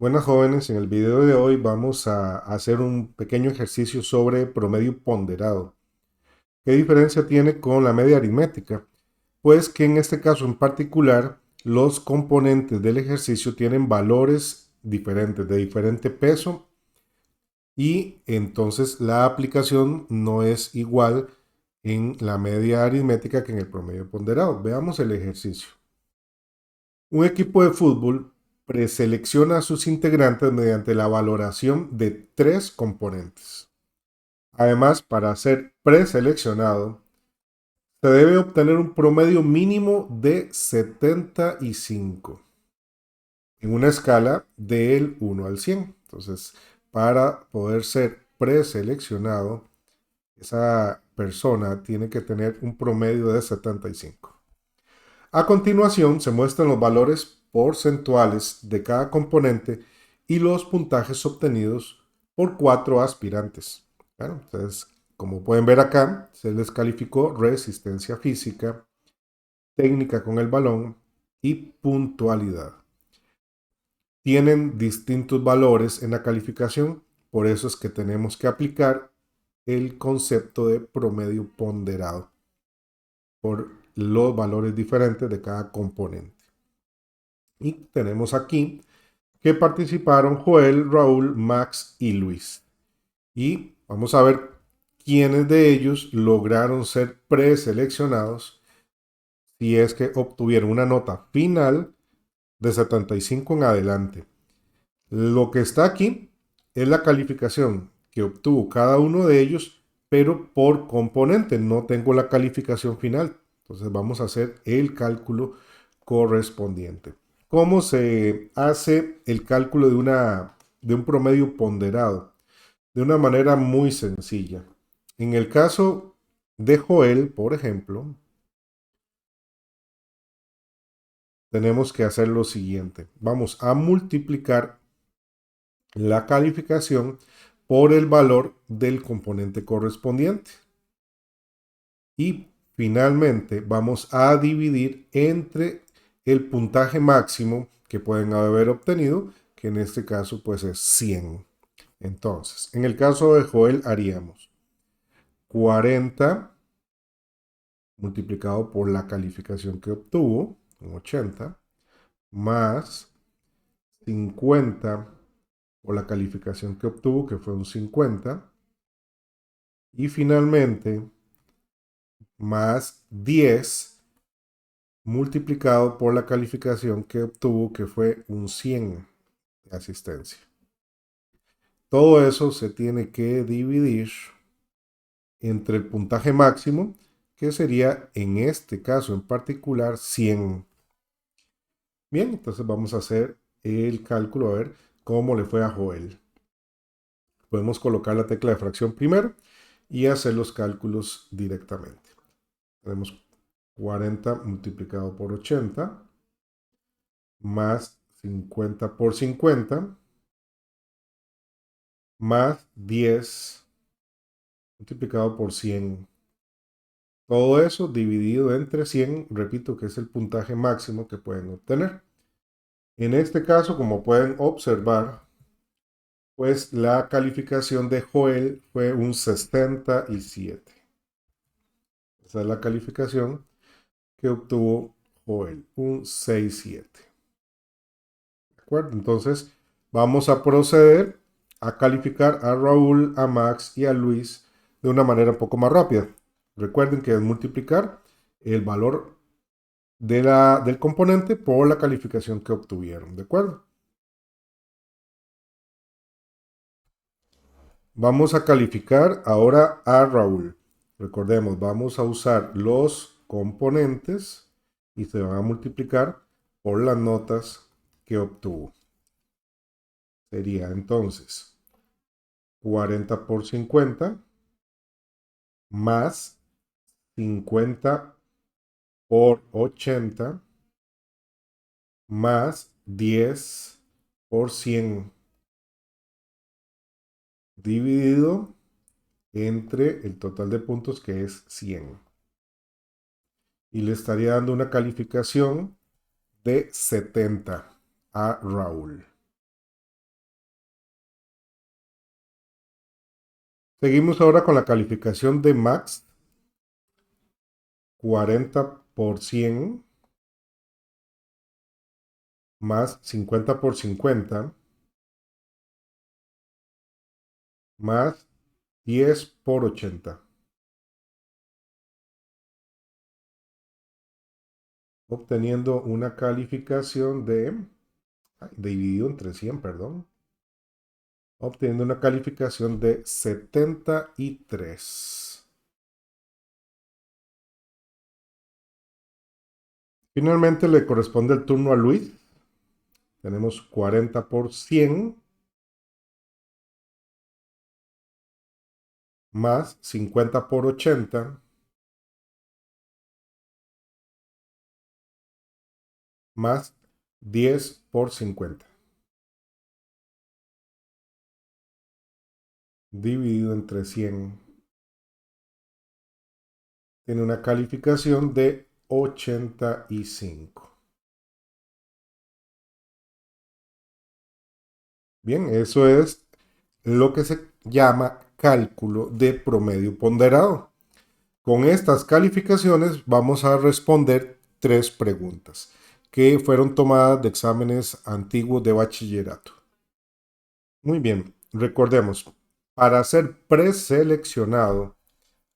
Buenas jóvenes, en el video de hoy vamos a hacer un pequeño ejercicio sobre promedio ponderado. ¿Qué diferencia tiene con la media aritmética? Pues que en este caso en particular los componentes del ejercicio tienen valores diferentes, de diferente peso, y entonces la aplicación no es igual en la media aritmética que en el promedio ponderado. Veamos el ejercicio. Un equipo de fútbol preselecciona a sus integrantes mediante la valoración de tres componentes. Además, para ser preseleccionado, se debe obtener un promedio mínimo de 75 en una escala del 1 al 100. Entonces, para poder ser preseleccionado, esa persona tiene que tener un promedio de 75. A continuación se muestran los valores porcentuales de cada componente y los puntajes obtenidos por cuatro aspirantes. Bueno, entonces, como pueden ver acá, se les calificó resistencia física, técnica con el balón y puntualidad. Tienen distintos valores en la calificación, por eso es que tenemos que aplicar el concepto de promedio ponderado por los valores diferentes de cada componente. Y tenemos aquí que participaron Joel, Raúl, Max y Luis. Y vamos a ver quiénes de ellos lograron ser preseleccionados si es que obtuvieron una nota final de 75 en adelante. Lo que está aquí es la calificación que obtuvo cada uno de ellos, pero por componente. No tengo la calificación final. Entonces vamos a hacer el cálculo correspondiente. ¿Cómo se hace el cálculo de un promedio ponderado? De una manera muy sencilla. En el caso de Joel, por ejemplo, tenemos que hacer lo siguiente. Vamos a multiplicar la calificación por el valor del componente correspondiente. Y finalmente vamos a dividir entre el puntaje máximo que pueden haber obtenido, que en este caso pues es 100. Entonces, en el caso de Joel haríamos 40 multiplicado por la calificación que obtuvo, un 80, más 50 por la calificación que obtuvo, que fue un 50, y finalmente más 10 multiplicado por la calificación que obtuvo, que fue un 100 de asistencia. Todo eso se tiene que dividir entre el puntaje máximo, que sería en este caso en particular 100. Bien, entonces vamos a hacer el cálculo a ver cómo le fue a Joel. Podemos colocar la tecla de fracción primero y hacer los cálculos directamente. Tenemos 40 multiplicado por 80 más 50 por 50 más 10 multiplicado por 100. Todo eso dividido entre 100, repito que es el puntaje máximo que pueden obtener. En este caso, como pueden observar, pues la calificación de Joel fue un 67. Esa es la calificación que obtuvo Joel, un 67. ¿De acuerdo? Entonces, vamos a proceder a calificar a Raúl, a Max y a Luis de una manera un poco más rápida. Recuerden que es multiplicar el valor del componente por la calificación que obtuvieron. ¿De acuerdo? Vamos a calificar ahora a Raúl. Recordemos, vamos a usar los componentes y se van a multiplicar por las notas que obtuvo. Sería entonces 40 por 50 más 50 por 80 más 10 por 100 dividido entre el total de puntos, que es 100. Y le estaría dando una calificación de 70 a Raúl. Seguimos ahora con la calificación de Max, 40 por 100 más 50 por 50 más 10 por 80, obteniendo una calificación dividido entre 100, perdón, obteniendo una calificación de 73. Finalmente le corresponde el turno a Luis. Tenemos 40 por 100 más 50 por 80 más 10 por 50, dividido entre 100. Tiene una calificación de 85. Bien, eso es lo que se llama cálculo de promedio ponderado. Con estas calificaciones vamos a responder 3 preguntas que fueron tomadas de exámenes antiguos de bachillerato. Muy bien, recordemos, para ser preseleccionado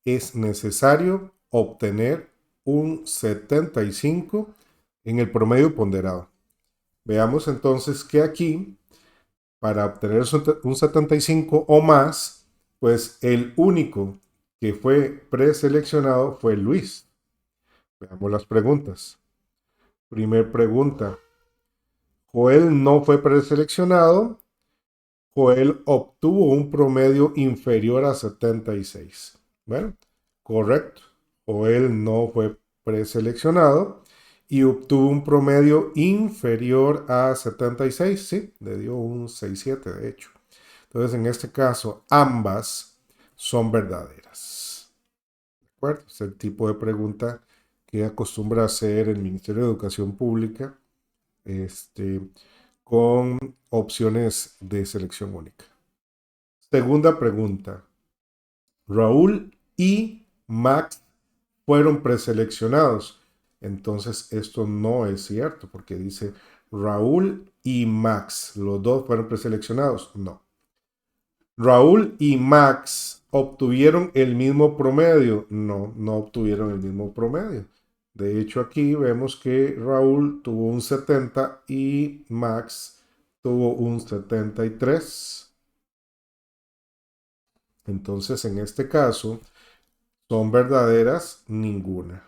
es necesario obtener un 75 en el promedio ponderado. Veamos entonces que aquí, para obtener un 75 o más, pues el único que fue preseleccionado fue Luis. Veamos las preguntas. Primer pregunta. Joel no fue preseleccionado. Joel obtuvo un promedio inferior a 76. Bueno, correcto. Joel no fue preseleccionado y obtuvo un promedio inferior a 76. Sí, le dio un 6,7 de hecho. Entonces, en este caso, ambas son verdaderas. ¿De acuerdo? Es el tipo de pregunta que acostumbra hacer el Ministerio de Educación Pública, con opciones de selección única. Segunda pregunta. Raúl y Max fueron preseleccionados. Entonces esto no es cierto porque dice Raúl y Max. ¿Los dos fueron preseleccionados? No. Raúl y Max obtuvieron el mismo promedio. No, no obtuvieron el mismo promedio. De hecho, aquí vemos que Raúl tuvo un 70 y Max tuvo un 73. Entonces, en este caso, son verdaderas ninguna.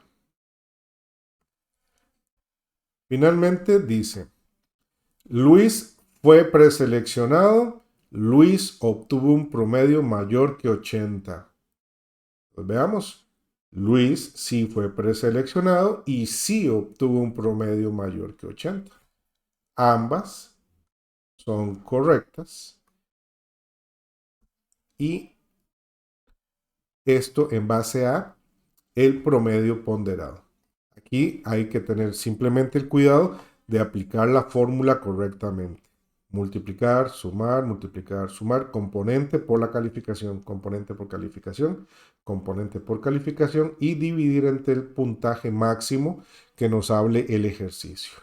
Finalmente dice, Luis fue preseleccionado. Luis obtuvo un promedio mayor que 80. Pues veamos. Luis sí fue preseleccionado y sí obtuvo un promedio mayor que 80. Ambas son correctas y esto en base a el promedio ponderado. Aquí hay que tener simplemente el cuidado de aplicar la fórmula correctamente. Multiplicar, sumar, componente por la calificación, componente por calificación, componente por calificación y dividir entre el puntaje máximo que nos hable el ejercicio.